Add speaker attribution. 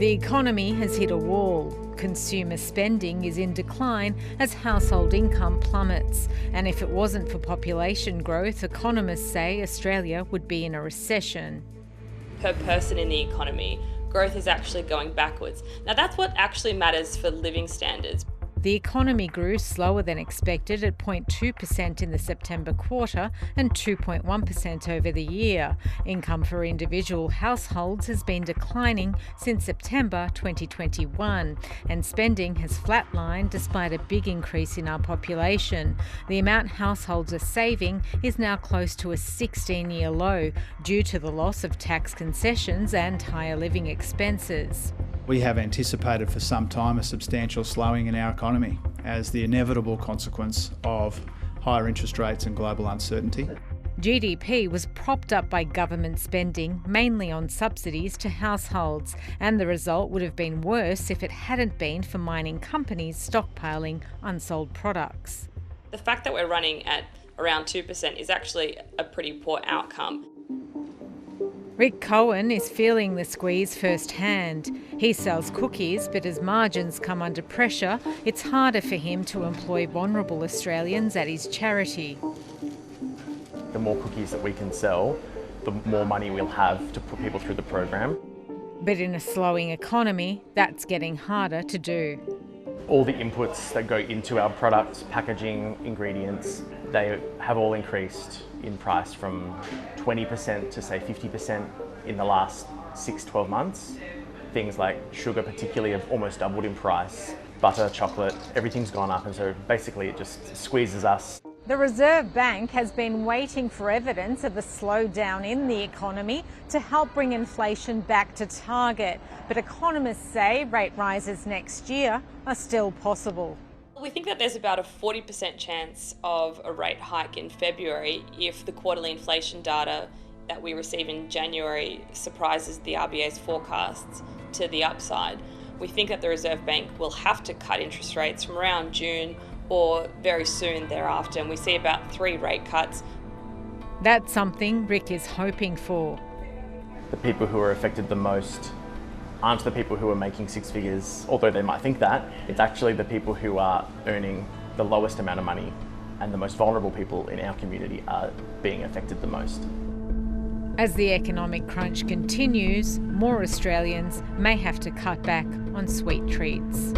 Speaker 1: The economy has hit a wall. Consumer spending is in decline as household income plummets. And if it wasn't for population growth, economists say Australia would be in a recession.
Speaker 2: Per person in the economy, growth is actually going backwards. Now that's what actually matters for living standards.
Speaker 1: The economy grew slower than expected at 0.2% in the September quarter and 2.1% over the year. Income for individual households has been declining since September 2021, and spending has flatlined despite a big increase in our population. The amount households are saving is now close to a 16-year low due to the loss of tax concessions and higher living expenses.
Speaker 3: We have anticipated for some time a substantial slowing in our economy as the inevitable consequence of higher interest rates and global uncertainty.
Speaker 1: GDP was propped up by government spending, mainly on subsidies to households, and the result would have been worse if it hadn't been for mining companies stockpiling unsold products.
Speaker 2: The fact that we're running at around 2% is actually a pretty poor outcome.
Speaker 1: Rick Cohen is feeling the squeeze firsthand. He sells cookies, but as margins come under pressure, it's harder for him to employ vulnerable Australians at his charity.
Speaker 4: The more cookies that we can sell, the more money we'll have to put people through the program.
Speaker 1: But in a slowing economy, that's getting harder to do.
Speaker 4: All the inputs that go into our products, packaging, ingredients, they have all increased in price from 20% to say 50% in the last 6-12 months. Things like sugar particularly have almost doubled in price. Butter, chocolate, everything's gone up, and so basically it just squeezes us.
Speaker 1: The Reserve Bank has been waiting for evidence of a slowdown in the economy to help bring inflation back to target. But economists say rate rises next year are still possible.
Speaker 2: We think that there's about a 40% chance of a rate hike in February if the quarterly inflation data that we receive in January surprises the RBA's forecasts to the upside. We think that the Reserve Bank will have to cut interest rates from around June or very soon thereafter, and we see about 3 rate cuts.
Speaker 1: That's something Rick is hoping for.
Speaker 4: The people who are affected the most aren't the people who are making 6 figures, although they might think that. It's actually the people who are earning the lowest amount of money, and the most vulnerable people in our community are being affected the most.
Speaker 1: As the economic crunch continues, more Australians may have to cut back on sweet treats.